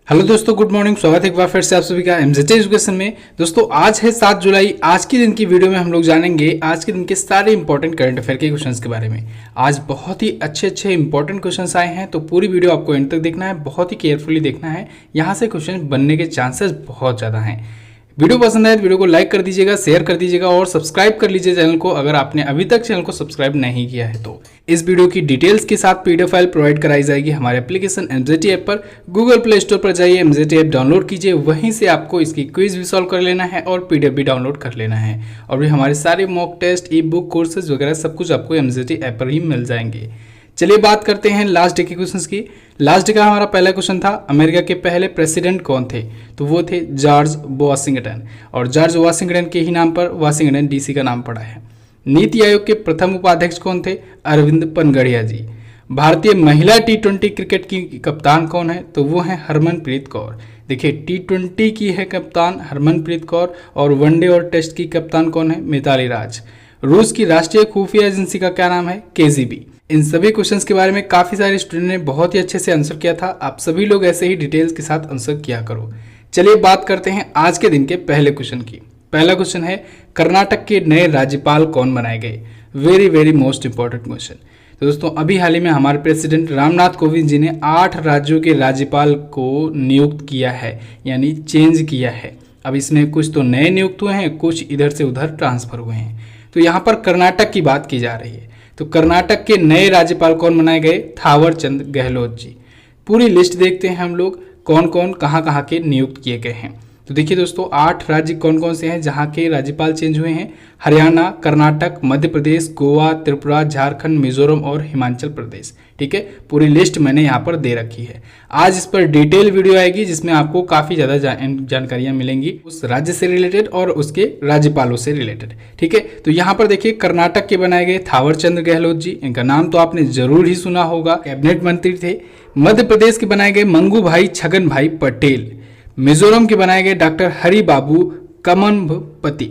Hello दोस्तों, good morning. स्वागत है एक बार फिर से आप सभी का एमजेटी एजुकेशन में। दोस्तों आज है 7 जुलाई। आज के दिन की वीडियो में हम लोग जानेंगे आज के दिन के सारे इंपॉर्टेंट करंट अफेयर के क्वेश्चंस के बारे में। आज बहुत ही अच्छे इंपॉर्टेंट क्वेश्चंस आए हैं, तो पूरी वीडियो आपको एंड तक देखना है, बहुत ही केयरफुली देखना है। यहाँ से क्वेश्चन बनने के चांसेस बहुत ज़्यादा हैं। वीडियो पसंद आए तो वीडियो को लाइक कर दीजिएगा, शेयर कर दीजिएगा और सब्सक्राइब कर लीजिए चैनल को, अगर आपने अभी तक चैनल को सब्सक्राइब नहीं किया है तो। इस वीडियो की डिटेल्स के साथ पीडीएफ फाइल प्रोवाइड कराई जाएगी हमारे एप्लीकेशन एमजेटी ऐप पर। गूगल प्ले स्टोर पर जाइए, एमजेटी ऐप डाउनलोड कीजिए, वहीं से आपको इसकी क्विज भी सॉल्व कर लेना है और पीडीएफ भी डाउनलोड कर लेना है। और भी हमारे सारे mock test, e book, courses वगैरह सब कुछ आपको एमजेटी ऐप पर ही मिल जाएंगे। चलिए बात करते हैं लास्ट डे के क्वेश्चंस की। लास्ट डे का हमारा पहला क्वेश्चन था, अमेरिका के पहले प्रेसिडेंट कौन थे? तो वो थे जॉर्ज वॉशिंगटन, और जॉर्ज वॉशिंगटन के ही नाम पर वॉशिंगटन डीसी का नाम पड़ा है। नीति आयोग के प्रथम उपाध्यक्ष कौन थे? अरविंद पनगड़िया जी। भारतीय महिला टी20 क्रिकेट की कप्तान कौन है? तो वो है हरमनप्रीत कौर। देखिए टी20 की है कप्तान हरमनप्रीत कौर, और वनडे और टेस्ट की कप्तान कौन है? मिताली राज। रूस की राष्ट्रीय खुफिया एजेंसी का क्या नाम है? केजीबी। इन सभी क्वेश्चंस के बारे में काफ़ी सारे स्टूडेंट ने बहुत ही अच्छे से आंसर किया था। आप सभी लोग ऐसे ही डिटेल्स के साथ आंसर किया करो। चलिए बात करते हैं आज के दिन के पहले क्वेश्चन की। पहला क्वेश्चन है, कर्नाटक के नए राज्यपाल कौन बनाए गए? Very most important question. तो दोस्तों अभी हाल ही में हमारे प्रेसिडेंट रामनाथ कोविंद जी ने 8 राज्यों के राज्यपाल को नियुक्त किया है, यानी चेंज किया है। अब इसमें कुछ तो नए नियुक्त हुए हैं, कुछ इधर से उधर ट्रांसफर हुए हैं। तो यहाँ पर कर्नाटक की बात की जा रही है। तो कर्नाटक के नए राज्यपाल कौन बनाए गए? थावर चंद गहलोत जी। पूरी लिस्ट देखते हैं हम लोग, कौन कौन कहाँ के नियुक्त किए गए हैं। तो देखिए दोस्तों 8 राज्य कौन कौन से हैं जहाँ के राज्यपाल चेंज हुए हैं? हरियाणा, कर्नाटक, मध्य प्रदेश, गोवा, त्रिपुरा, झारखंड, मिजोरम और हिमाचल प्रदेश। ठीक है, पूरी लिस्ट मैंने यहाँ पर दे रखी है। आज इस पर डिटेल वीडियो आएगी जिसमें आपको काफ़ी ज़्यादा जानकारियाँ मिलेंगी उस राज्य से रिलेटेड और उसके राज्यपालों से रिलेटेड। ठीक है, तो यहाँ पर देखिए कर्नाटक के बनाए गए थावर चंद गहलोत जी, इनका नाम तो आपने जरूर ही सुना होगा, कैबिनेट मंत्री थे। मध्य प्रदेश के बनाए गए मंगू भाई छगन भाई पटेल। मिजोरम के बनाए गए डॉक्टर हरि बाबू कमनपति।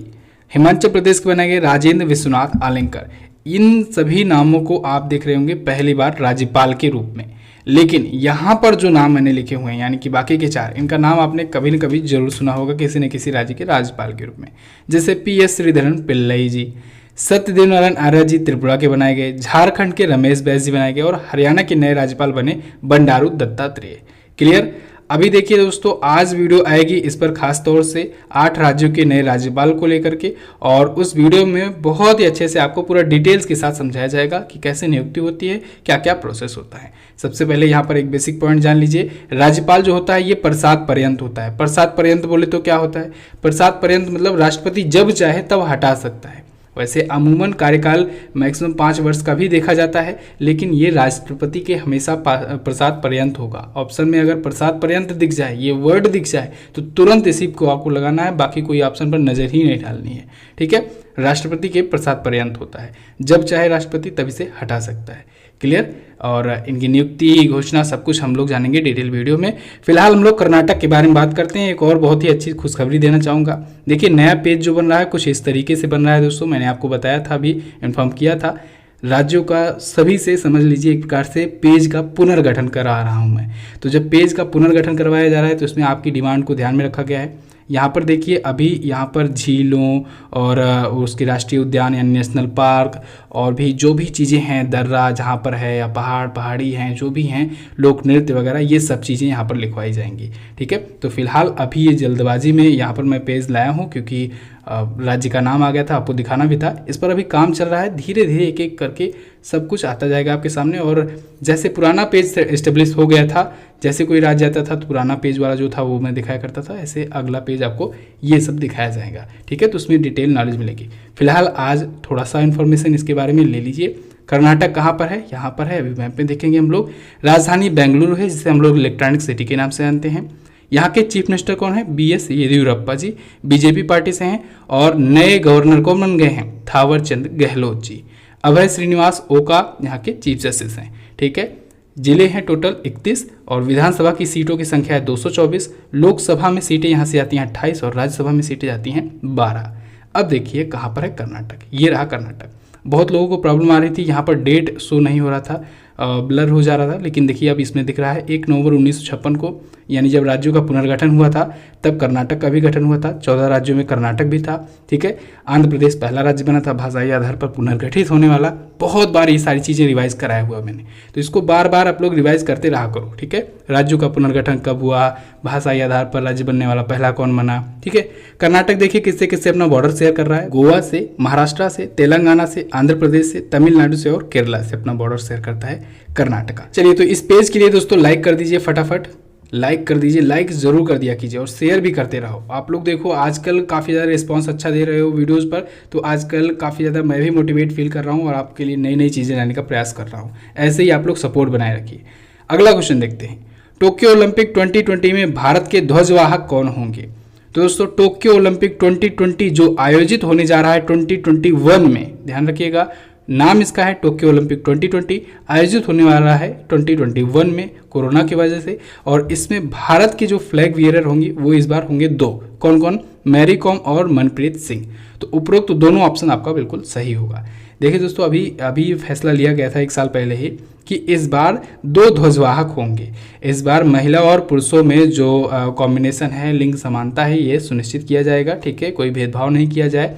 हिमाचल प्रदेश के बनाए गए राजेंद्र विश्वनाथ आलेंकर। इन सभी नामों को आप देख रहे होंगे पहली बार राज्यपाल के रूप में। लेकिन यहाँ पर जो नाम मैंने लिखे हुए हैं यानी कि बाकी के 4, इनका नाम आपने कभी न कभी जरूर सुना होगा किसी न किसी राज्य के राज्यपाल के रूप में, जैसे PS श्रीधरन पिल्लई जी, सत्यदेव नारायण आर्य जी त्रिपुरा के बनाए गए, झारखंड के रमेश बैस जी बनाए गए, और हरियाणा के नए राज्यपाल बने बंडारू दत्तात्रेय। क्लियर? अभी देखिए दोस्तों आज वीडियो आएगी इस पर खास तौर से 8 राज्यों के नए राज्यपाल को लेकर के, और उस वीडियो में बहुत ही अच्छे से आपको पूरा डिटेल्स के साथ समझाया जाएगा कि कैसे नियुक्ति होती है, क्या क्या प्रोसेस होता है। सबसे पहले यहाँ पर एक बेसिक पॉइंट जान लीजिए, राज्यपाल जो होता है ये प्रसाद पर्यंत होता है। प्रसाद पर्यंत बोले तो क्या होता है? प्रसाद पर्यंत मतलब राष्ट्रपति जब चाहे तब हटा सकता है। वैसे अमूमन कार्यकाल मैक्सिमम 5 वर्ष का भी देखा जाता है, लेकिन ये राष्ट्रपति के हमेशा प्रसाद पर्यंत होगा। ऑप्शन में अगर प्रसाद पर्यंत दिख जाए, ये वर्ड दिख जाए, तो तुरंत इसी को आपको लगाना है, बाकी कोई ऑप्शन पर नजर ही नहीं डालनी है। ठीक है, राष्ट्रपति के प्रसाद पर्यंत होता है, जब चाहे राष्ट्रपति तभी से हटा सकता है। क्लियर? और इनकी नियुक्ति घोषणा सब कुछ हम लोग जानेंगे डिटेल वीडियो में। फिलहाल हम लोग कर्नाटक के बारे में बात करते हैं। एक और बहुत ही अच्छी खुशखबरी देना चाहूँगा। देखिए नया पेज जो बन रहा है कुछ इस तरीके से बन रहा है दोस्तों, मैंने आपको बताया था, अभी इन्फॉर्म किया था। राज्यों का सभी से समझ लीजिए एक प्रकार से पेज का पुनर्गठन करा रहा हूँ मैं। तो जब पेज का पुनर्गठन करवाया जा रहा है तो इसमें आपकी डिमांड को ध्यान में रखा गया है। यहाँ पर देखिए अभी यहाँ पर झीलों और उसके राष्ट्रीय उद्यान यानी नेशनल पार्क और भी जो भी चीज़ें हैं, दर्रा जहाँ पर है या पहाड़ी हैं, जो भी हैं, लोक नृत्य वगैरह, ये सब चीज़ें यहाँ पर लिखवाई जाएंगी। ठीक है, तो फिलहाल अभी ये जल्दबाजी में यहाँ पर मैं पेज लाया हूँ क्योंकि राज्य का नाम आ गया था, आपको दिखाना भी था। इस पर अभी काम चल रहा है, धीरे धीरे एक एक करके सब कुछ आता जाएगा आपके सामने। और जैसे पुराना पेज एस्टेब्लिश हो गया था, जैसे कोई राज्य आता था तो पुराना पेज वाला जो था वो मैं दिखाया करता था, ऐसे अगला पेज आपको ये सब दिखाया जाएगा। ठीक है, तो उसमें डिटेल नॉलेज मिलेगी। फिलहाल आज थोड़ा सा इन्फॉर्मेशन इसके बारे में ले लीजिए। कर्नाटक कहाँ पर है? यहाँ पर है, अभी मैप में देखेंगे हम लोग। राजधानी बेंगलुरु है, जिसे हम लोग इलेक्ट्रॉनिक सिटी के नाम से जानते हैं। यहाँ के चीफ मिनिस्टर कौन है? BS येदियुरप्पा जी, बीजेपी पार्टी से हैं। और नए गवर्नर कौन बन गए हैं? थावर चंद गहलोत जी। अभय श्रीनिवास ओका यहाँ के चीफ जस्टिस हैं। ठीक है, जिले हैं टोटल 31 और विधानसभा की सीटों की संख्या है 224। लोकसभा में सीटें यहाँ से आती हैं 28 और राज्यसभा में सीटें जाती हैं 12। अब देखिए कहाँ पर है कर्नाटक। ये रहा कर्नाटक। बहुत लोगों को प्रॉब्लम आ रही थी, यहाँ पर डेट शो नहीं हो रहा था, ब्लर हो जा रहा था, लेकिन देखिए अब इसमें दिख रहा है 1 नवंबर 1956 को यानी जब राज्यों का पुनर्गठन हुआ था तब कर्नाटक का भी गठन हुआ था, 14 राज्यों में कर्नाटक भी था। ठीक है, आंध्र प्रदेश पहला राज्य बना था भाषाई आधार पर पुनर्गठित होने वाला। बहुत बार ये सारी चीज़ें रिवाइज कराया हुआ मैंने, तो इसको बार बार आप लोग रिवाइज करते रहा करो। ठीक है, राज्यों का पुनर्गठन कब हुआ, भाषाई आधार पर राज्य बनने वाला पहला कौन बना। ठीक है, कर्नाटक देखिए किससे किससे अपना बॉर्डर शेयर कर रहा है, गोवा से, महाराष्ट्र से, तेलंगाना से, आंध्र प्रदेश से, तमिलनाडु से और केरला से अपना बॉर्डर शेयर करता है कर्नाटका। चलिए, तो इस पेज के लिए दोस्तों लाइक कर दीजिए, फटाफट लाइक कर दीजिए, लाइक जरूर कर दिया कीजिए और शेयर भी करते रहो। आप लोग देखो आजकल काफ़ी ज़्यादा रिस्पांस अच्छा दे रहे हो वीडियोस पर, तो आजकल काफ़ी ज़्यादा मैं भी मोटिवेट फील कर रहा हूँ और आपके लिए नई नई चीज़ें लाने का प्रयास कर रहा हूँ। ऐसे ही आप लोग सपोर्ट बनाए रखिए। अगला क्वेश्चन देखते हैं, टोक्यो ओलंपिक 2020 में भारत के ध्वजवाहक कौन होंगे। तो दोस्तों टोक्यो ओलंपिक 2020 जो आयोजित होने जा रहा है 2021 में, ध्यान रखिएगा नाम इसका है टोक्यो ओलंपिक 2020, आयोजित होने वाला है 2021 में कोरोना की वजह से। और इसमें भारत के जो फ्लैग वियरर होंगे वो इस बार होंगे दो, कौन कौन, मैरी कॉम और मनप्रीत सिंह। तो उपरोक्त तो दोनों ऑप्शन आपका बिल्कुल सही होगा। देखिए दोस्तों अभी फैसला लिया गया था 1 साल पहले ही कि इस बार 2 ध्वजवाहक होंगे। इस बार महिला और पुरुषों में जो कॉम्बिनेशन है, लिंग समानता है, ये सुनिश्चित किया जाएगा। ठीक है, कोई भेदभाव नहीं किया जाए,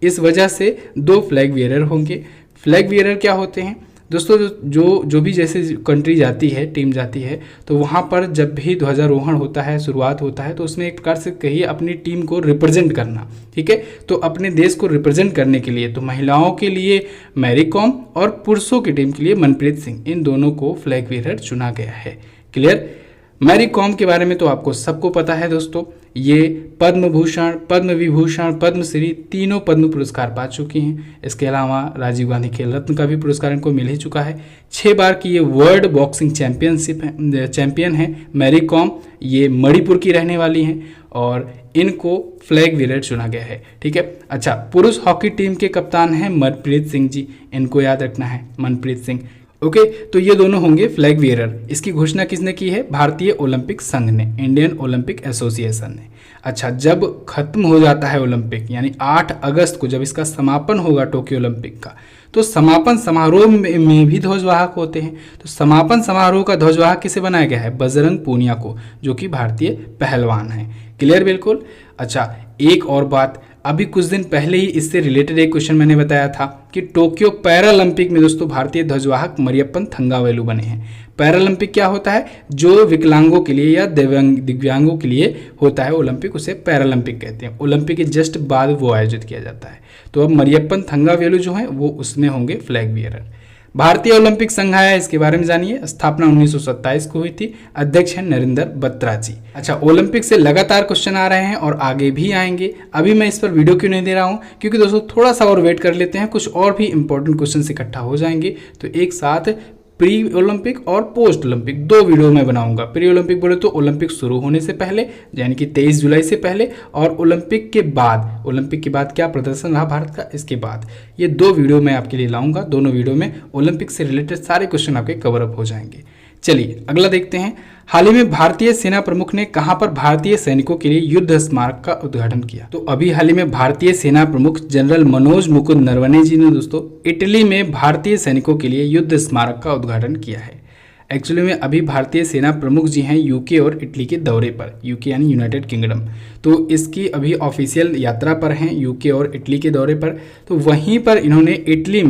इस वजह से 2 फ्लैग वियरर होंगे। फ्लैग वियरर क्या होते हैं दोस्तों, जो भी जैसे कंट्री जाती है, टीम जाती है, तो वहाँ पर जब भी ध्वजारोहण होता है, शुरुआत होता है, तो उसमें एक प्रकार से कहिए अपनी टीम को रिप्रेजेंट करना। ठीक है, तो अपने देश को रिप्रेजेंट करने के लिए तो महिलाओं के लिए मैरी कॉम और पुरुषों की टीम के लिए मनप्रीत सिंह, इन दोनों को फ्लैग वियरर चुना गया है। क्लियर। मैरी कॉम के बारे में तो आपको सबको पता है दोस्तों, ये पद्म भूषण, पद्म विभूषण, पद्मश्री तीनों पद्म पुरस्कार पा चुकी हैं। इसके अलावा राजीव गांधी खेल रत्न का भी पुरस्कार इनको मिल ही चुका है। 6 बार की ये वर्ल्ड बॉक्सिंग चैंपियन है मैरी कॉम। ये मणिपुर की रहने वाली हैं और इनको फ्लैग वियरर चुना गया है। ठीक है, अच्छा, पुरुष हॉकी टीम के कप्तान हैं मनप्रीत सिंह जी, इनको याद रखना है, मनप्रीत सिंह। ओके, तो ये दोनों होंगे फ्लैग वियरर। इसकी घोषणा किसने की है, भारतीय ओलंपिक संघ ने, इंडियन ओलंपिक एसोसिएशन ने। अच्छा, जब खत्म हो जाता है ओलंपिक, यानी 8 अगस्त को जब इसका समापन होगा टोक्यो ओलंपिक का, तो समापन समारोह में भी ध्वजवाहक होते हैं। तो समापन समारोह का ध्वजवाहक किसे बनाया गया है, बजरंग पूनिया को, जो कि भारतीय पहलवान हैं। क्लियर बिल्कुल। अच्छा, एक और बात, अभी कुछ दिन पहले ही इससे रिलेटेड एक क्वेश्चन मैंने बताया था कि टोक्यो पैरालंपिक में दोस्तों भारतीय ध्वजवाहक मरियप्पन थंगावेलु बने हैं। पैरालंपिक क्या होता है, जो विकलांगों के लिए या दिव्यांगों के लिए होता है ओलंपिक, उसे पैरालंपिक कहते हैं। ओलंपिक के जस्ट बाद वो आयोजित किया जाता है। तो अब मरियप्पन थंगावेलु जो है वो उसमें होंगे फ्लैग वियरर। भारतीय ओलंपिक संघ है, इसके बारे में जानिए। स्थापना 1927 को हुई थी। अध्यक्ष हैं नरेंद्र बत्रा जी। अच्छा, ओलंपिक से लगातार क्वेश्चन आ रहे हैं और आगे भी आएंगे। अभी मैं इस पर वीडियो क्यों नहीं दे रहा हूं, क्योंकि दोस्तों थोड़ा सा और वेट कर लेते हैं, कुछ और भी इंपॉर्टेंट क्वेश्चन इकट्ठा हो जाएंगे। तो एक साथ प्री ओलंपिक और पोस्ट ओलंपिक 2 वीडियो में बनाऊंगा। प्री ओलंपिक बोले तो ओलंपिक शुरू होने से पहले, यानी कि 23 जुलाई से पहले, और ओलंपिक के बाद क्या प्रदर्शन रहा भारत का, इसके बाद। ये 2 वीडियो मैं आपके लिए लाऊंगा। दोनों वीडियो में ओलंपिक से रिलेटेड सारे क्वेश्चन आपके कवर अप हो जाएंगे। चलिए अगला देखते हैं। हाल ही में भारतीय सेना प्रमुख ने कहां पर भारतीय सैनिकों के लिए युद्ध स्मारक का उद्घाटन किया। तो अभी हाल ही में भारतीय सेना प्रमुख जनरल मनोज मुकुंद नरवणे जी ने दोस्तों इटली में भारतीय सैनिकों के लिए युद्ध स्मारक का उद्घाटन किया है। एक्चुअली में अभी भारतीय सेना प्रमुख जी हैं यूके और इटली के दौरे पर, यूके यानी यूनाइटेड किंगडम। तो इसकी अभी ऑफिशियल यात्रा पर हैं, यूके और इटली के दौरे पर। तो वहीं पर इन्होंने इटली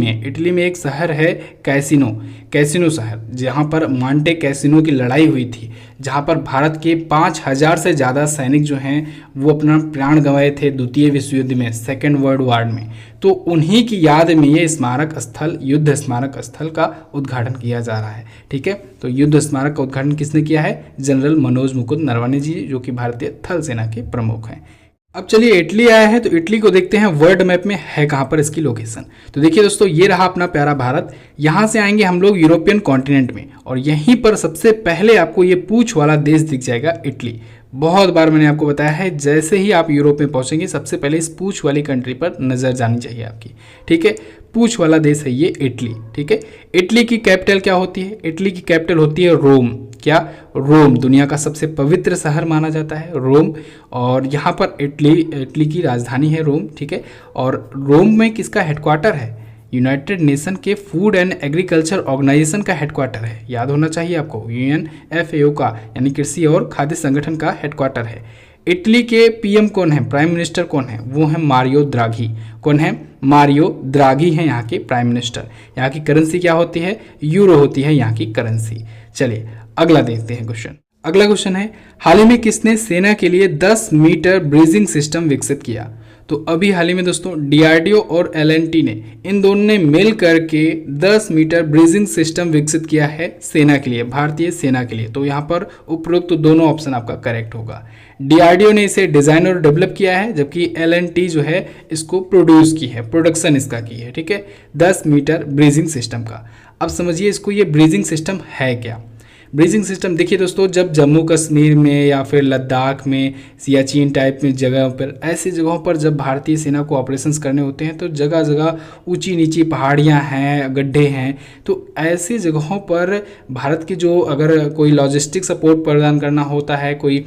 में एक शहर है कैसिनो शहर, जहां पर मांटे कैसिनो की लड़ाई हुई थी, जहां पर भारत के 5000 से ज़्यादा सैनिक जो हैं वो अपना प्राण गंवाए थे द्वितीय विश्व युद्ध में, सेकेंड वर्ल्ड वार में। तो उन्हीं की याद में ये स्मारक स्थल, युद्ध स्मारक स्थल का उद्घाटन किया जा रहा है। ठीक है, तो युद्ध स्मारक का उद्घाटन किसने किया है, जनरल मनोज मुकुंद नरवणे जी, जो कि भारतीय थल सेना के प्रमुख हैं। अब चलिए इटली आया है, तो इटली को देखते हैं वर्ल्ड मैप में है कहाँ पर इसकी लोकेशन। तो देखिए दोस्तों, ये रहा अपना प्यारा भारत। यहाँ से आएंगे हम लोग यूरोपियन कॉन्टिनेंट में, और यहीं पर सबसे पहले आपको ये पूंछ वाला देश दिख जाएगा, इटली। बहुत बार मैंने आपको बताया है, जैसे ही आप यूरोप में पहुंचेंगे सबसे पहले इस पूंछ वाली कंट्री पर नजर जानी चाहिए आपकी। ठीक है, पूंछ वाला देश है ये इटली। ठीक है, इटली की कैपिटल क्या होती है, इटली की कैपिटल होती है रोम। क्या, रोम। दुनिया का सबसे पवित्र शहर माना जाता है रोम, और यहाँ पर इटली की राजधानी है रोम। ठीक है, और रोम में किसका हेडक्वार्टर है, यूनाइटेड नेशन के फूड एंड एग्रीकल्चर ऑर्गेनाइजेशन का हेडक्वार्टर है, याद होना चाहिए आपको, UNFAO का यानी कृषि और खाद्य संगठन का हेडक्वार्टर है। इटली के पीएम कौन है, प्राइम मिनिस्टर कौन है, वो है मारियो द्राघी। कौन है, मारियो द्राघी है यहाँ के प्राइम मिनिस्टर। यहाँ की करेंसी क्या होती है, यूरो होती है यहाँ की करेंसी। चलिए अगला देखते हैं क्वेश्चन। अगला क्वेश्चन है, हाल ही में किसने सेना के लिए 10 मीटर ब्रीजिंग सिस्टम विकसित किया। तो अभी हाल ही में दोस्तों DRDO और LNT ने इन दोनों ने मिल करके 10 मीटर ब्रीजिंग सिस्टम विकसित किया है सेना के लिए, भारतीय सेना के लिए। तो यहाँ पर उपरोक्त तो दोनों ऑप्शन आपका करेक्ट होगा। DRDO ने इसे डिजाइन और डेवलप किया है, जबकि LNT जो है इसको प्रोड्यूस की है, प्रोडक्शन इसका की है। ठीक है, 10 मीटर ब्रीजिंग सिस्टम का। अब समझिए इसको, ये ब्रीजिंग सिस्टम है क्या। ब्रीजिंग सिस्टम देखिए दोस्तों, जब जम्मू कश्मीर में या फिर लद्दाख में, सियाचिन टाइप में जगहों पर, ऐसी जगहों पर जब भारतीय सेना को ऑपरेशंस करने होते हैं तो जगह जगह ऊंची नीची पहाड़ियां हैं, गड्ढे हैं। तो ऐसी जगहों पर भारत की जो अगर कोई लॉजिस्टिक सपोर्ट प्रदान करना होता है, कोई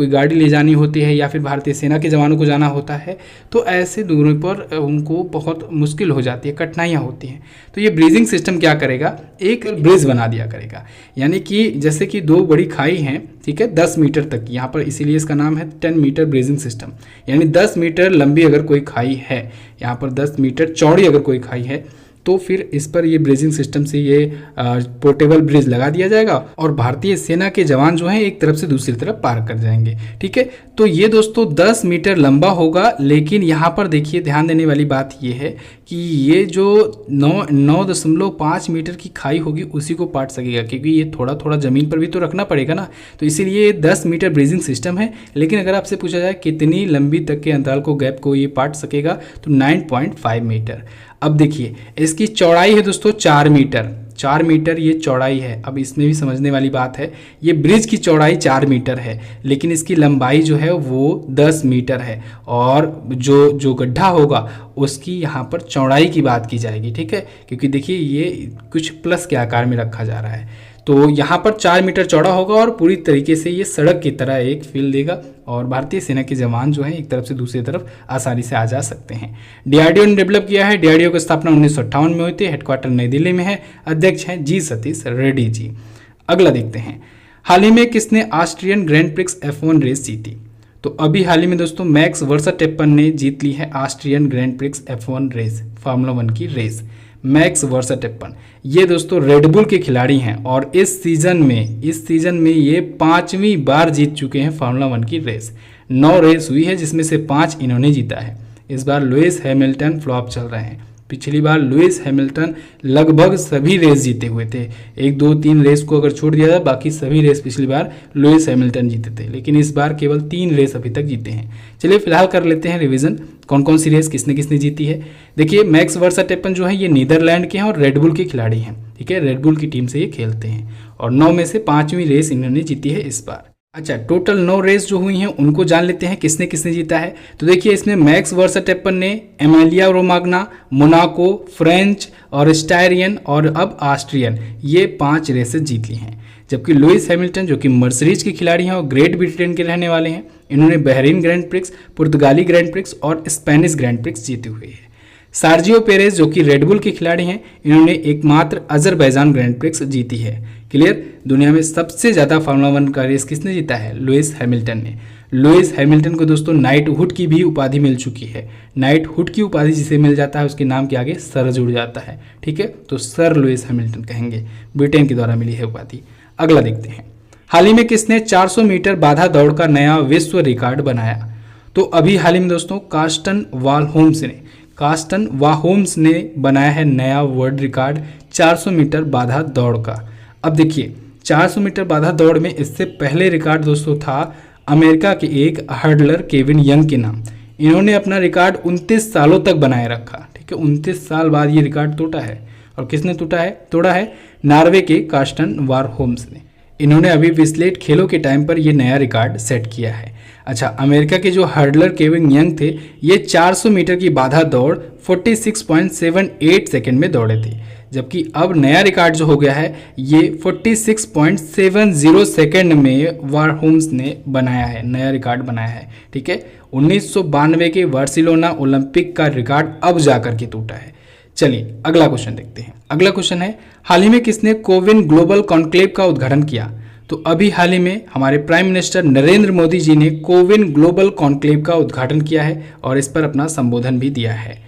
गाड़ी ले जानी होती है या फिर भारतीय सेना के जवानों को जाना होता है, तो ऐसे दूरी पर उनको बहुत मुश्किल हो जाती है, कठिनाइयाँ होती हैं। तो ये ब्रीजिंग सिस्टम क्या करेगा, एक ब्रिज बना दिया करेगा। यानी कि जैसे कि दो बड़ी खाई हैं, ठीक है, 10 मीटर तक यहाँ पर, इसीलिए इसका नाम है 10 मीटर ब्रीजिंग सिस्टम। यानी 10 मीटर लंबी अगर कोई खाई है, यहाँ पर 10 मीटर चौड़ी अगर कोई खाई है, तो फिर इस पर ये ब्रिजिंग सिस्टम से ये पोर्टेबल ब्रिज लगा दिया जाएगा और भारतीय सेना के जवान जो हैं एक तरफ से दूसरी तरफ पार कर जाएंगे। ठीक है, तो ये दोस्तों 10 मीटर लंबा होगा। लेकिन यहाँ पर देखिए ध्यान देने वाली बात ये है कि ये जो 9.5 मीटर की खाई होगी उसी को पाट सकेगा, क्योंकि ये थोड़ा थोड़ा ज़मीन पर भी तो रखना पड़ेगा ना। तो इसीलिए 10 मीटर ब्रिजिंग सिस्टम है। लेकिन अगर आपसे पूछा जाए कितनी लंबी तक के अंतराल को, गैप को ये पाट सकेगा, तो 9.5 मीटर। अब देखिए इसकी चौड़ाई है दोस्तों 4 मीटर, 4 मीटर ये चौड़ाई है। अब इसमें भी समझने वाली बात है, ये ब्रिज की चौड़ाई 4 मीटर है, लेकिन इसकी लंबाई जो है वो 10 मीटर है। और जो गड्ढा होगा उसकी यहाँ पर चौड़ाई की बात की जाएगी। ठीक है, क्योंकि देखिए ये कुछ प्लस के आकार में रखा जा रहा है। तो यहाँ पर 4 मीटर चौड़ा होगा और पूरी तरीके से ये सड़क की तरह एक फील देगा और भारतीय सेना के जवान जो हैं एक तरफ से दूसरी तरफ आसानी से आ जा सकते हैं। DRDO ने डेवलप किया है। DRDO की स्थापना 1958 में हुई थी। हेडक्वार्टर नई दिल्ली में है। अध्यक्ष हैं जी सतीश रेड्डी जी। अगला देखते हैं, हाल ही में किसने Austrian grand prix F1 race जीती। तो अभी हाल ही में दोस्तों मैक्स वर्स्टैपेन ने जीत ली है ऑस्ट्रियन ग्रैंड प्रिक्स F1 रेस, फार्मूला 1 की रेस। मैक्स वर्स्टैपेन ये दोस्तों रेडबुल के खिलाड़ी हैं और इस सीजन में ये 5वीं बार जीत चुके हैं फार्मूला 1 की रेस। 9 रेस हुई है जिसमें से 5 इन्होंने जीता है। इस बार लुइस हैमिल्टन फ्लॉप चल रहे हैं। पिछली बार लुइस हैमिल्टन लगभग सभी रेस जीते हुए थे। 1, 2, 3 रेस को अगर छोड़ दिया जाए बाकी सभी रेस पिछली बार लुइस हैमिल्टन जीते थे, लेकिन इस बार केवल 3 रेस अभी तक जीते हैं। चलिए फिलहाल कर लेते हैं रिवीजन, कौन कौन सी रेस किसने किसने जीती है। देखिए मैक्स वर्स्टैपेन जो है ये नीदरलैंड के हैं और रेडबुल के खिलाड़ी हैं। ठीक है, रेडबुल की टीम से ये खेलते हैं और 9 में से 5वीं रेस इन्होंने जीती है इस बार। अच्छा, टोटल 9 रेस जो हुई हैं उनको जान लेते हैं किसने किसने जीता है। तो देखिए इसमें मैक्स वर्स्टैपेन ने एमिलिया रोमाग्ना, मोनाको, फ्रेंच और स्टायरियन और अब ऑस्ट्रियन, ये 5 रेसेस जीत ली हैं। जबकि लुइस हैमिल्टन जो कि मर्सिडीज के खिलाड़ी हैं और ग्रेट ब्रिटेन के रहने वाले हैं, इन्होंने बहरीन ग्रैंड प्रिक्स, पुर्तगाली ग्रैंड प्रिक्स और स्पेनिश ग्रैंड प्रिक्स जीती हुई है। सार्जियो पेरेज जो कि रेडबुल के खिलाड़ी हैं, इन्होंने एकमात्र अजरबैजान ग्रैंड प्रिक्स जीती है। क्लियर, दुनिया में सबसे ज़्यादा फार्मूला 1 का रेस किसने जीता है, लुइस हैमिल्टन ने। लुइस हैमिल्टन को दोस्तों नाइटहुड की भी उपाधि मिल चुकी है। नाइटहुड की उपाधि जिसे मिल जाता है उसके नाम के आगे सर जुड़ जाता है। ठीक है, तो सर लुइस हैमिल्टन कहेंगे, ब्रिटेन के द्वारा मिली है उपाधि। अगला देखते हैं, हाल ही में किसने 400 मीटर बाधा दौड़ का नया विश्व रिकॉर्ड बनाया। तो अभी हाल ही में दोस्तों कार्स्टन वाहोम्स ने बनाया है नया वर्ल्ड रिकॉर्ड 400 मीटर बाधा दौड़ का। अब देखिए 400 मीटर बाधा दौड़ में इससे पहले रिकॉर्ड दोस्तों था अमेरिका के एक हर्डलर केविन यंग के नाम। इन्होंने अपना रिकॉर्ड 29 सालों तक बनाए रखा। ठीक है, 29 साल बाद ये रिकॉर्ड टूटा है। और किसने तोड़ा है नॉर्वे के कार्स्टन वाहोम्स ने। इन्होंने अभी विस्लेट खेलों के टाइम पर ये नया रिकॉर्ड सेट किया है। अच्छा, अमेरिका के जो हर्डलर केविन यंग थे ये 400 मीटर की बाधा दौड़ 46.78 सेकंड में दौड़े थे, जबकि अब नया रिकॉर्ड जो हो गया है ये 46.70 सेकंड में वाहोम्स ने बनाया है, नया रिकॉर्ड बनाया है। ठीक है, 1992 के बार्सिलोना ओलंपिक का रिकॉर्ड अब जाकर के टूटा है। चलिए अगला क्वेश्चन देखते हैं। अगला क्वेश्चन है, हाल ही में किसने कोविन ग्लोबल कॉन्क्लेव का उद्घाटन किया? तो अभी हाल ही में हमारे प्राइम मिनिस्टर नरेंद्र मोदी जी ने कोविन ग्लोबल कॉन्क्लेव का उद्घाटन किया है और इस पर अपना संबोधन भी दिया है।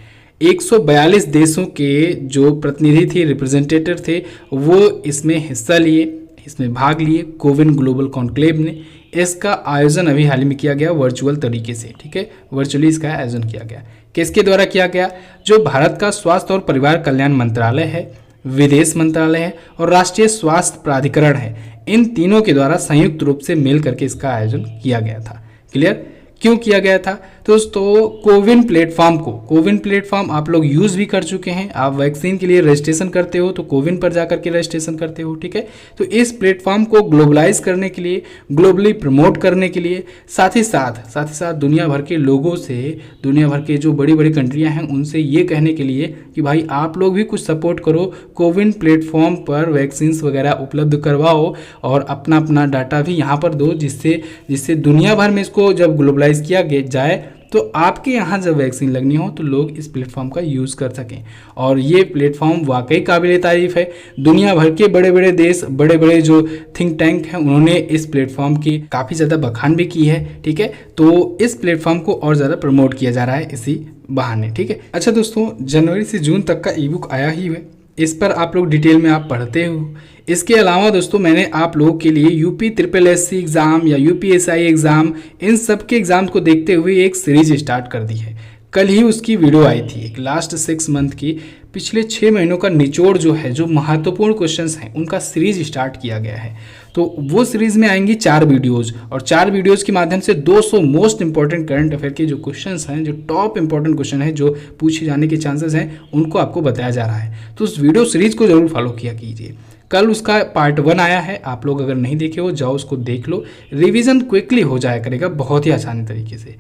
142 देशों के जो प्रतिनिधि थे, रिप्रेजेंटेटिव थे, वो इसमें हिस्सा लिए, इसमें भाग लिए कोविन ग्लोबल कॉन्क्लेव ने। इसका आयोजन अभी हाल ही में किया गया वर्चुअल तरीके से, ठीक है, वर्चुअली इसका आयोजन किया गया। किसके द्वारा किया गया? जो भारत का स्वास्थ्य और परिवार कल्याण मंत्रालय है, विदेश मंत्रालय है और राष्ट्रीय स्वास्थ्य प्राधिकरण है, इन तीनों के द्वारा संयुक्त रूप से मिल करके इसका आयोजन किया गया था। क्लियर? क्यों किया गया था? तो दोस्तों कोविन प्लेटफॉर्म आप लोग यूज़ भी कर चुके हैं। आप वैक्सीन के लिए रजिस्ट्रेशन करते हो तो कोविन पर जाकर के रजिस्ट्रेशन करते हो, ठीक है। तो इस प्लेटफॉर्म को ग्लोबलाइज करने के लिए, ग्लोबली प्रमोट करने के लिए, साथ ही साथ दुनिया भर के लोगों से, दुनिया भर के जो बड़ी बड़ी कंट्रियां हैं उनसे ये कहने के लिए कि भाई आप लोग भी कुछ सपोर्ट करो, कोविन प्लेटफॉर्म पर वैक्सीन वगैरह उपलब्ध करवाओ और अपना अपना डाटा भी यहाँ पर दो, जिससे दुनिया भर में इसको जब ग्लोबलाइज किया जाए तो आपके यहाँ जब वैक्सीन लगनी हो तो लोग इस प्लेटफॉर्म का यूज़ कर सकें। और ये प्लेटफॉर्म वाकई काबिल तारीफ़ है। दुनिया भर के बड़े बड़े देश, बड़े बड़े जो थिंक टैंक हैं, उन्होंने इस प्लेटफॉर्म की काफ़ी ज़्यादा बखान भी की है, ठीक है। तो इस प्लेटफॉर्म को और ज़्यादा प्रमोट किया जा रहा है इसी बहाने, ठीक है। अच्छा दोस्तों, जनवरी से जून तक का ई बुक आया ही है, इस पर आप लोग डिटेल में आप पढ़ते हो। इसके अलावा दोस्तों मैंने आप लोगों के लिए यूपी SSSC एग्ज़ाम या UPSI एग्ज़ाम, इन सब के एग्ज़ाम्स को देखते हुए एक सीरीज स्टार्ट कर दी है। कल ही उसकी वीडियो आई थी, एक लास्ट 6 मंथ की, पिछले 6 महीनों का निचोड़ जो है, जो महत्वपूर्ण क्वेश्चंस हैं उनका सीरीज स्टार्ट किया गया है। तो वो सीरीज में आएंगी 4 वीडियोज़ और 4 वीडियोज़ के माध्यम से 200 मोस्ट इंपॉर्टेंट करंट अफेयर के जो क्वेश्चंस हैं, जो टॉप इंपॉर्टेंट क्वेश्चन हैं, जो पूछे जाने के चांसेस हैं, उनको आपको बताया जा रहा है। तो उस वीडियो सीरीज को जरूर फॉलो किया कीजिए। कल उसका पार्ट 1 आया है, आप लोग अगर नहीं देखे हो जाओ उसको देख लो। रिवीजन क्विकली हो जाया करेगा बहुत ही आसानी तरीके से।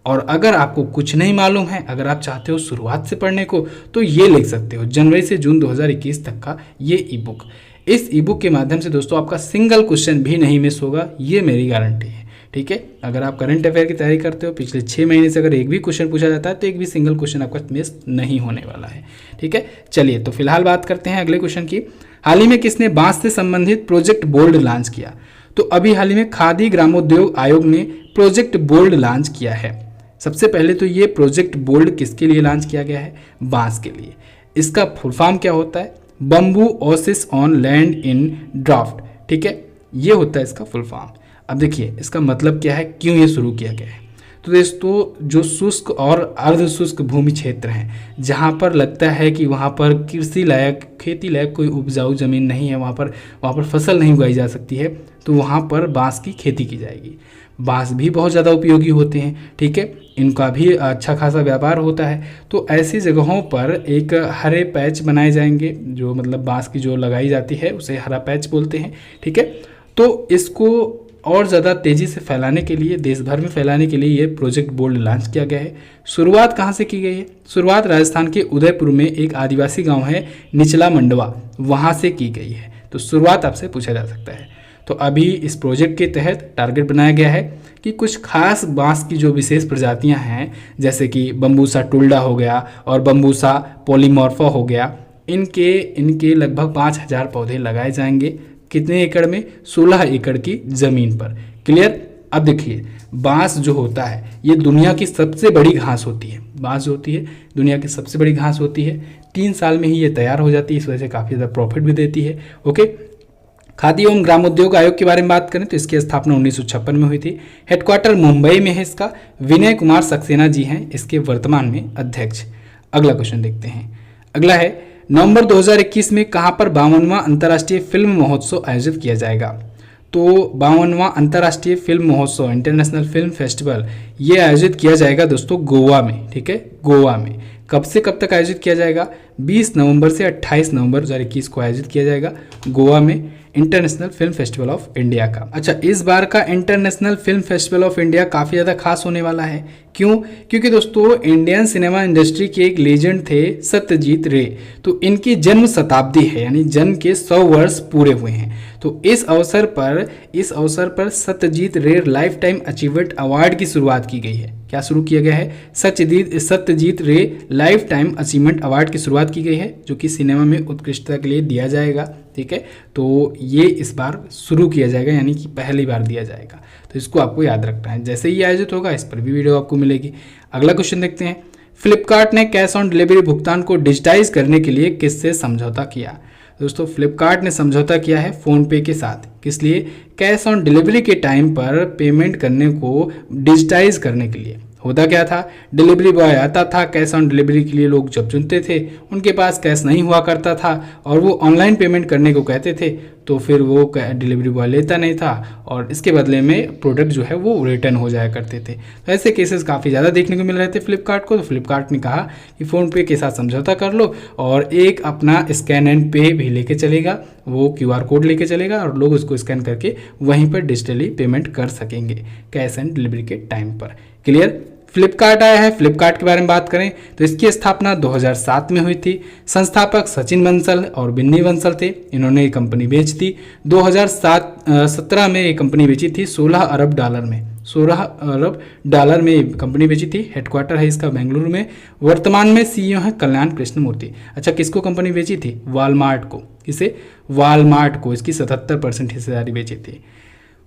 और अगर आपको कुछ नहीं मालूम है, अगर आप चाहते हो शुरुआत से पढ़ने को, तो ये लिख सकते हो जनवरी से जून 2021 तक का ये ई बुक। इस ई बुक के माध्यम से दोस्तों आपका सिंगल क्वेश्चन भी नहीं मिस होगा, ये मेरी गारंटी है, ठीक है। अगर आप करंट अफेयर की तैयारी करते हो, पिछले 6 महीने से अगर एक भी क्वेश्चन पूछा जाता है तो एक भी सिंगल क्वेश्चन आपका मिस नहीं होने वाला है, ठीक है। चलिए तो फिलहाल बात करते हैं अगले क्वेश्चन की। हाल ही में किसने बांस से संबंधित प्रोजेक्ट बोल्ड लॉन्च किया? तो अभी हाल ही में खादी ग्रामोद्योग आयोग ने प्रोजेक्ट बोल्ड लॉन्च किया है। सबसे पहले तो ये प्रोजेक्ट बोल्ड किसके लिए लॉन्च किया गया है? बांस के लिए। इसका फुल फॉर्म क्या होता है? Bamboo Oasis on land in draft, ठीक है, ये होता है इसका फुल फॉर्म। अब देखिए इसका मतलब क्या है, क्यों ये शुरू किया गया है। तो दोस्तों जो शुष्क और अर्ध शुष्क भूमि क्षेत्र हैं, जहाँ पर लगता है कि वहाँ पर कृषि लायक, खेती लायक कोई उपजाऊ ज़मीन नहीं है, वहाँ पर फसल नहीं उगाई जा सकती है, तो वहाँ पर बांस की खेती की जाएगी। बांस भी बहुत ज़्यादा उपयोगी होते हैं, ठीक है, इनका भी अच्छा खासा व्यापार होता है। तो ऐसी जगहों पर एक हरे पैच बनाए जाएंगे, जो मतलब बांस की जो लगाई जाती है उसे हरा पैच बोलते हैं, ठीक है। तो इसको और ज़्यादा तेज़ी से फैलाने के लिए, देश भर में फैलाने के लिए ये प्रोजेक्ट बोल्ड लॉन्च किया गया है। शुरुआत कहाँ से की गई है? शुरुआत राजस्थान के उदयपुर में एक आदिवासी गांव है निचला मंडवा, वहाँ से की गई है। तो शुरुआत आपसे पूछा जा सकता है। तो अभी इस प्रोजेक्ट के तहत टारगेट बनाया गया है कि कुछ खास बांस की जो विशेष प्रजातियां हैं, जैसे कि बम्बूसा टुल्डा हो गया और बम्बूसा पॉलीमॉर्फा हो गया, इनके लगभग 5000 पौधे लगाए जाएंगे। कितने एकड़ में? 16 एकड़ की ज़मीन पर। क्लियर? अब देखिए बांस जो होता है ये दुनिया की सबसे बड़ी घास होती है। बांस जो होती है दुनिया की सबसे बड़ी घास होती है। 3 साल में ही ये तैयार हो जाती है, इस वजह से काफ़ी ज़्यादा प्रॉफिट भी देती है। ओके, खादी एवं ग्रामोद्योग आयोग के बारे में बात करें तो इसकी स्थापना 1956 में हुई थी। हेडक्वार्टर मुंबई में है इसका। विनय कुमार सक्सेना जी हैं इसके वर्तमान में अध्यक्ष। अगला क्वेश्चन देखते हैं। अगला है, नवंबर 2021 में कहां पर 52वां अंतर्राष्ट्रीय फिल्म महोत्सव आयोजित किया जाएगा? तो 52वां अंतर्राष्ट्रीय फिल्म महोत्सव, इंटरनेशनल फिल्म फेस्टिवल, ये आयोजित किया जाएगा दोस्तों गोवा में, ठीक है, गोवा में। कब से कब तक आयोजित किया जाएगा? 20 नवंबर से 28 नवंबर 2021 को आयोजित किया जाएगा गोवा में international film festival of India का। अच्छा, इस बार का international film festival of India काफ़ी ज़्यादा खास होने वाला है। क्यों? क्योंकि दोस्तों इंडियन सिनेमा इंडस्ट्री के एक लेजेंड थे सत्यजीत रे। तो इनकी जन्म शताब्दी है, यानी जन्म के 100 वर्ष पूरे हुए हैं। तो इस अवसर पर सत्यजीत रे लाइफ टाइम अचीवमेंट अवार्ड की शुरुआत की गई है। क्या शुरू किया गया है? सत्यजीत रे लाइफ टाइम अचीवमेंट अवार्ड की शुरुआत की गई है, जो कि सिनेमा में उत्कृष्टता के लिए दिया जाएगा। ठीक है, तो ये इस बार शुरू किया जाएगा, यानी कि पहली बार दिया जाएगा। तो इसको आपको याद रखना है। जैसे ही आयोजित होगा इस पर भी वीडियो आपको मिलेगी। अगला क्वेश्चन देखते हैं। फ्लिपकार्ट ने कैश ऑन डिलीवरी भुगतान को डिजिटाइज करने के लिए किससे समझौता किया? दोस्तों फ्लिपकार्ट ने समझौता किया है फ़ोन पे के साथ। किस लिए? कैश ऑन डिलीवरी के टाइम पर पेमेंट करने को डिजिटाइज करने के लिए। होता क्या था, डिलीवरी बॉय आता था, कैश ऑन डिलीवरी के लिए लोग जब चुनते थे उनके पास कैश नहीं हुआ करता था और वो ऑनलाइन पेमेंट करने को कहते थे, तो फिर वो डिलीवरी बॉय लेता नहीं था और इसके बदले में प्रोडक्ट जो है वो रिटर्न हो जाया करते थे। तो ऐसे केसेस काफ़ी ज़्यादा देखने को मिल रहे थे फ्लिपकार्ट को। तो फ्लिपकार्ट ने कहा कि फ़ोनपे के साथ समझौता कर लो और एक अपना स्कैन एंड पे भी लेके चलेगा, वो QR कोड लेके चलेगा और लोग उसको स्कैन करके वहीं पर डिजिटली पेमेंट कर सकेंगे कैश एंड डिलीवरी के टाइम पर। क्लियर? फ्लिपकार्ट आया है। फ्लिपकार्ट के बारे में बात करें तो इसकी स्थापना 2007 में हुई थी। संस्थापक सचिन बंसल और बिन्नी बंसल थे। इन्होंने ये कंपनी बेच दी 2017 में। ये कंपनी बेची थी 16 अरब डॉलर में। 16 अरब डॉलर में कंपनी बेची थी। हेडक्वार्टर है इसका बेंगलुरु में। वर्तमान में CEO है कल्याण कृष्णमूर्ति। अच्छा, किसको कंपनी बेची थी? वॉलमार्ट को। किसे? वॉलमार्ट को इसकी 77% हिस्सेदारी बेची थी।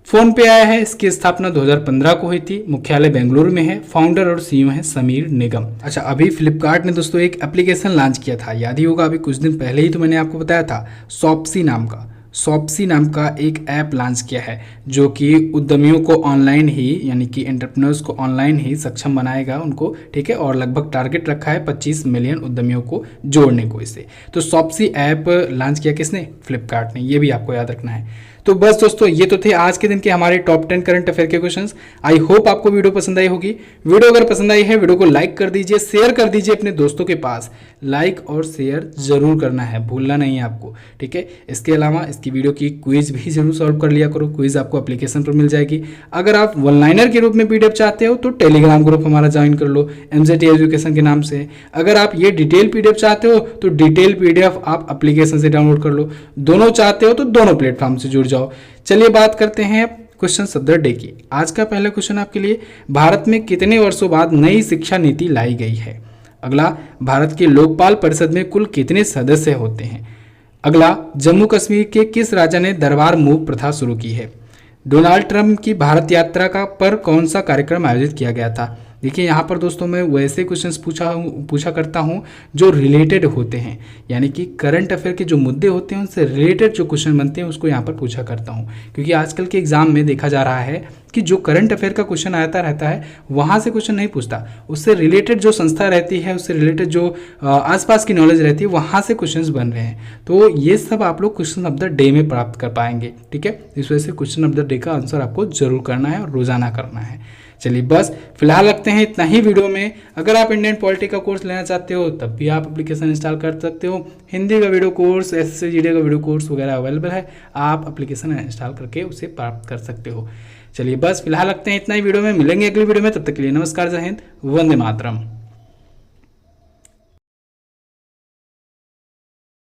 फोन पे आया है। इसकी स्थापना 2015 को हुई थी। मुख्यालय बेंगलुरु में है। फाउंडर और CEO है समीर निगम। अच्छा, अभी फ्लिपकार्ट ने दोस्तों एक एप्लीकेशन लॉन्च किया था, याद ही होगा, अभी कुछ दिन पहले ही तो मैंने आपको बताया था। शॉप्सी नाम का एक ऐप लॉन्च किया है, जो कि उद्यमियों को ऑनलाइन ही, यानी कि एंटरप्रेन्योर्स को ऑनलाइन ही सक्षम बनाएगा उनको। ठीक है, और लगभग टारगेट रखा है 25 मिलियन उद्यमियों को जोड़ने को इससे। तो शॉप्सी ऐप लॉन्च किया किसने? फ्लिपकार्ट ने। ये भी आपको याद रखना है। तो बस दोस्तों ये तो थे आज के दिन के हमारे टॉप 10 करंट अफेयर के क्वेश्चंस। आई होप आपको वीडियो पसंद आई होगी। वीडियो अगर पसंद आई है, वीडियो को लाइक कर दीजिए, शेयर कर दीजिए अपने दोस्तों के पास। लाइक और शेयर जरूर करना है, भूलना नहीं है आपको। ठीक है, इसके अलावा इसकी वीडियो की क्विज भी जरूर सॉल्व कर लिया करो। क्विज आपको एप्लीकेशन पर मिल जाएगी। अगर आप वन लाइनर के रूप में PDF चाहते हो तो टेलीग्राम ग्रुप हमारा ज्वाइन कर लो MZT एजुकेशन के नाम से। अगर आप ये डिटेल PDF चाहते हो तो डिटेल PDF आप एप्लीकेशन से डाउनलोड कर लो। दोनों चाहते हो तो दोनों प्लेटफॉर्म से जुड़ जाओ। चलिए बात करते हैं क्वेश्चन ऑफ द डे की। आज का पहला क्वेश्चन आपके लिए, भारत में कितने वर्षों बाद नई शिक्षा नीति लाई गई है? अगला, भारत के लोकपाल परिषद में कुल कितने सदस्य होते हैं? अगला, जम्मू कश्मीर के किस राजा ने दरबार मूव प्रथा शुरू की है? डोनाल्ड ट्रंप की भारत यात्रा का पर कौन सा कार्यक्रम आयोजित किया गया था? देखिए यहाँ पर दोस्तों मैं वैसे क्वेश्चंस पूछा करता हूँ जो रिलेटेड होते हैं, यानी कि करंट अफेयर के जो मुद्दे होते हैं उनसे रिलेटेड जो क्वेश्चन बनते हैं उसको यहाँ पर पूछा करता हूँ। क्योंकि आजकल के एग्जाम में देखा जा रहा है कि जो करंट अफेयर का क्वेश्चन आता रहता है वहाँ से क्वेश्चन नहीं पूछता, उससे रिलेटेड जो संस्था रहती है, उससे रिलेटेड जो आसपास की नॉलेज रहती है वहाँ से क्वेश्चंस बन रहे हैं। तो ये सब आप लोग क्वेश्चन ऑफ द डे में प्राप्त कर पाएंगे। ठीक है, इस वजह से क्वेश्चन ऑफ द डे का आंसर आपको जरूर करना है और रोजाना करना है। चलिए बस फिलहाल रखते हैं इतना ही वीडियो में। अगर आप इंडियन पॉलिटी का कोर्स लेना चाहते हो तब भी आप एप्लीकेशन इंस्टॉल कर सकते हो। हिंदी का वीडियो कोर्स, SSC GD का वीडियो कोर्स वगैरह अवेलेबल है, आप एप्लीकेशन इंस्टॉल करके उसे प्राप्त कर सकते हो। चलिए बस फिलहाल रखते हैं इतना ही वीडियो में। मिलेंगे अगली वीडियो में, तब तक के लिए नमस्कार, जय हिंद, वंदे मातरम।